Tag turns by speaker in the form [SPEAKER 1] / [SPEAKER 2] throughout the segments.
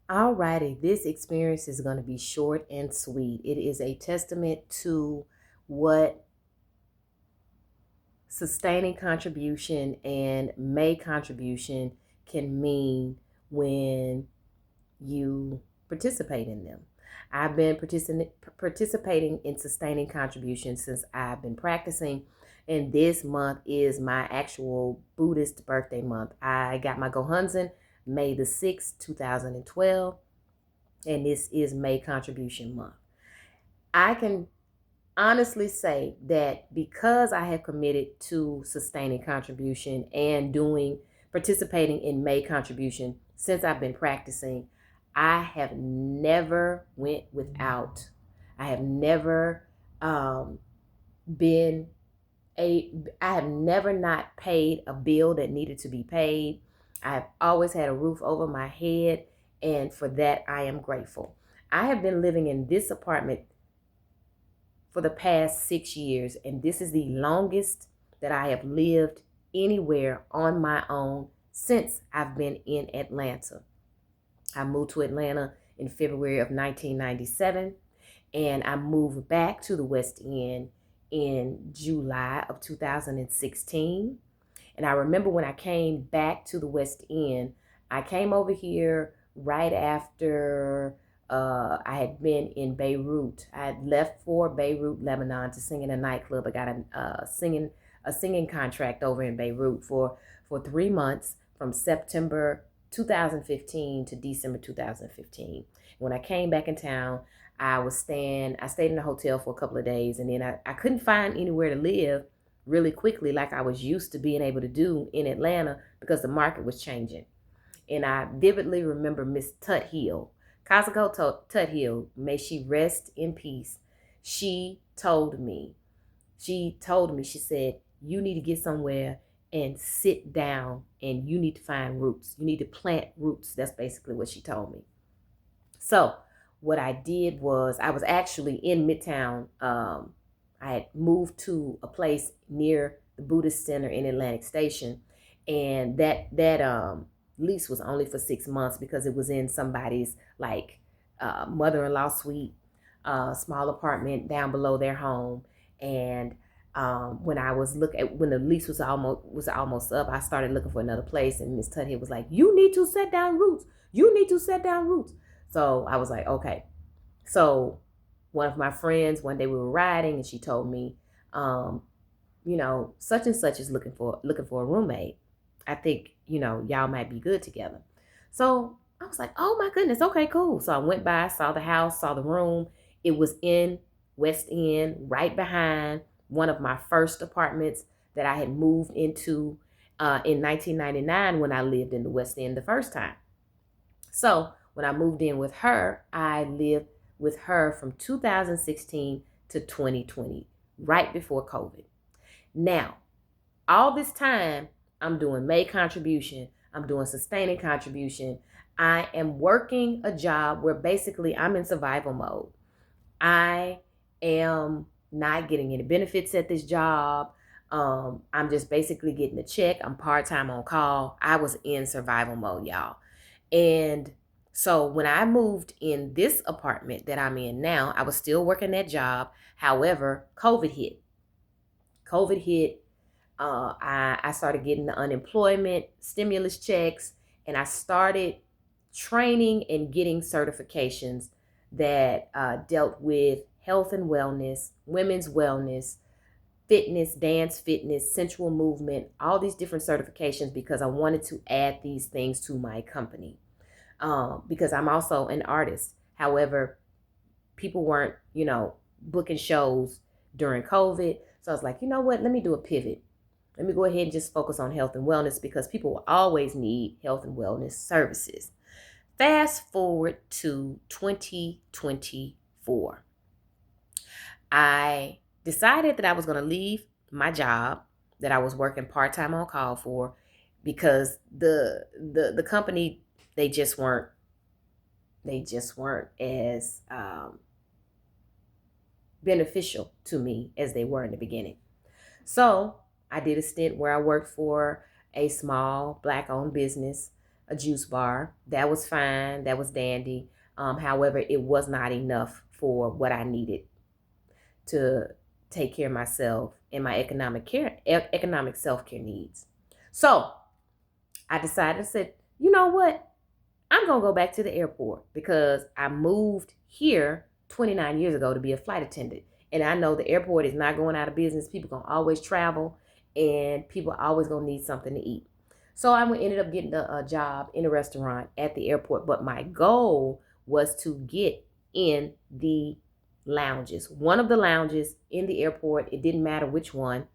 [SPEAKER 1] Alrighty, this experience is going to be short and sweet. It is a testament to what sustaining contribution and May contribution can mean when you participate in them. I've been participating in sustaining contribution since I've been practicing, and this month is my actual Buddhist birthday month. I got my Gohonzon May the 6th, 2012, and this is May contribution month. I can honestly say that because I have committed to sustaining contribution and participating in May contribution since I've been practicing, I have never went without. I have never been I have never not paid a bill that needed to be paid. I've always had a roof over my head, and for that I am grateful. I have been living in this apartment for the past 6 years, and this is the longest that I have lived anywhere on my own since I've been in Atlanta. I moved to Atlanta in February of 1997, and I moved back to the West End in July of 2016. And I remember when I came back to the West End, I came over here right after I had been in Beirut. I had left for Beirut, Lebanon, to sing in a nightclub. I got a singing contract over in Beirut for 3 months from September 2015 to December 2015. When I came back in town, I stayed in a hotel for a couple of days, and then I couldn't find anywhere to live really quickly like I was used to being able to do in Atlanta because the market was changing. And I vividly remember Miss Tuthill, Kazuko Tuthill, may she rest in peace. She told me, she said, you need to get somewhere and sit down, and you need to find roots. You need to plant roots. That's basically what she told me. So what I did was I was actually in Midtown. I had moved to a place near the Buddhist Center in Atlantic Station, and that lease was only for 6 months because it was in somebody's like mother-in-law suite, small apartment down below their home. And when the lease was almost up, I started looking for another place, and Miss Tuthill was like, "You need to set down roots. You need to set down roots." So I was like, okay. So one of my friends, one day we were riding, and she told me, um, such and such is looking for a roommate. I think, y'all might be good together. So I was like, oh my goodness, okay, cool. So I went by, saw the house, saw the room. It was in West End, right behind one of my first apartments that I had moved into in 1999 when I lived in the West End the first time. So when I moved in with her, I lived with her from 2016 to 2020, right before COVID. Now, all this time, I'm doing May contribution, I'm doing sustaining contribution. I am working a job where basically I'm in survival mode. I am not getting any benefits at this job. I'm just basically getting a check. I'm part time on call. I was in survival mode, y'all. And so when I moved in this apartment that I'm in now, I was still working that job. However, COVID hit. COVID hit. I started getting the unemployment stimulus checks, and I started training and getting certifications that dealt with health and wellness, women's wellness, fitness, dance fitness, sensual movement, all these different certifications because I wanted to add these things to my company. Because I'm also an artist. However, people weren't, booking shows during COVID. So I was like, you know what? Let me do a pivot. Let me go ahead and just focus on health and wellness because people will always need health and wellness services. Fast forward to 2024. I decided that I was going to leave my job that I was working part-time on call for because the company, they just weren't as beneficial to me as they were in the beginning. So I did a stint where I worked for a small Black-owned business, a juice bar. That was fine. That was dandy. However, it was not enough for what I needed to take care of myself and my economic self-care needs. So I decided, I said, you know what? I'm going to go back to the airport because I moved here 29 years ago to be a flight attendant. And I know the airport is not going out of business. People going to always travel and people are always going to need something to eat. So I ended up getting a job in a restaurant at the airport. But my goal was to get in the lounges. One of the lounges in the airport, it didn't matter which one,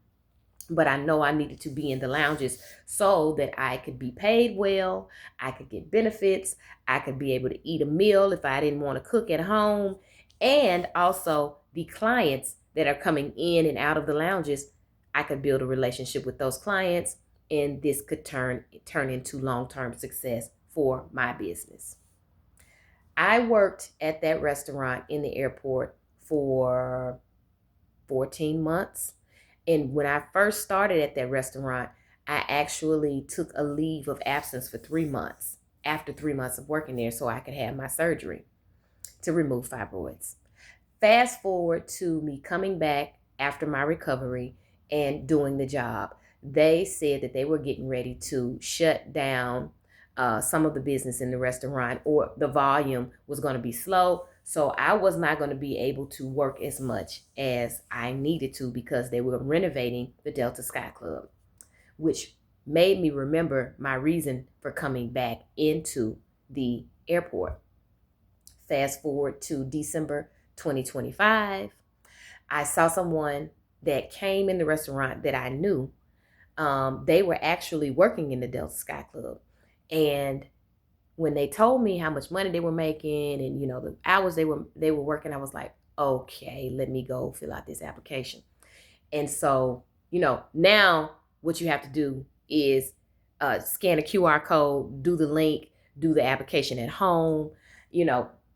[SPEAKER 1] but I know I needed to be in the lounges so that I could be paid well, I could get benefits, I could be able to eat a meal if I didn't want to cook at home, and also the clients that are coming in and out of the lounges, I could build a relationship with those clients, and this could turn into long-term success for my business. I worked at that restaurant in the airport for 14 months. And when I first started at that restaurant, I actually took a leave of absence for 3 months after 3 months of working there so I could have my surgery to remove fibroids. Fast forward to me coming back after my recovery and doing the job. They said that they were getting ready to shut down some of the business in the restaurant, or the volume was going to be slow. So I was not going to be able to work as much as I needed to because they were renovating the Delta Sky Club, which made me remember my reason for coming back into the airport. Fast forward to December 2025. I saw someone that came in the restaurant that I knew. They were actually working in the Delta Sky Club. And when they told me how much money they were making and, the hours they were working, I was like, okay, let me go fill out this application. And so, now what you have to do is scan a QR code, do the link, do the application at home,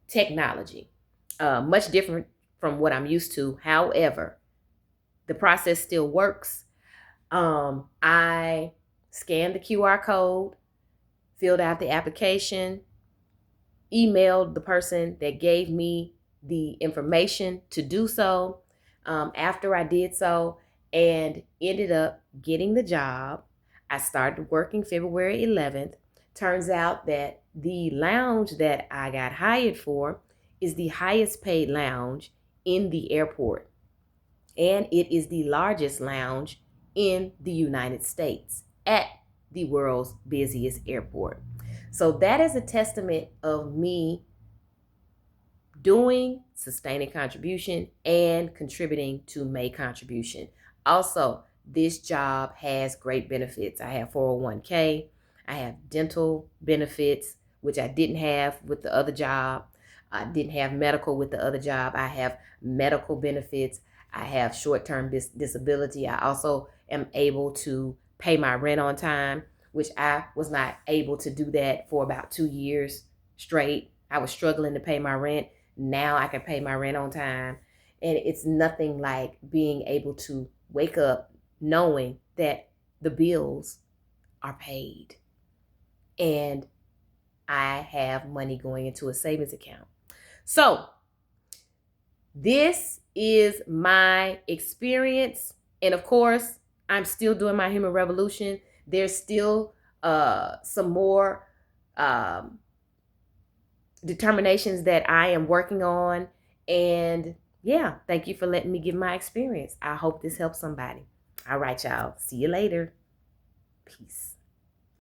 [SPEAKER 1] technology. Much different from what I'm used to. However, the process still works. I scanned the QR code, filled out the application, emailed the person that gave me the information to do so after I did so, and ended up getting the job. I started working February 11th. Turns out that the lounge that I got hired for is the highest paid lounge in the airport, and it is the largest lounge in the United States at the world's busiest airport. So that is a testament of me doing sustaining contribution and contributing to May contribution. Also, this job has great benefits. I have 401k, I have dental benefits, which I didn't have with the other job. I didn't have medical with the other job. I have medical benefits. I have short-term disability. I also am able to pay my rent on time, which I was not able to do that for about 2 years straight. I was struggling to pay my rent. Now I can pay my rent on time. And it's nothing like being able to wake up knowing that the bills are paid and I have money going into a savings account. So this is my experience. And of course, I'm still doing my human revolution. There's still some more determinations that I am working on. And yeah, thank you for letting me give my experience. I hope this helps somebody. All right, y'all. See you later. Peace.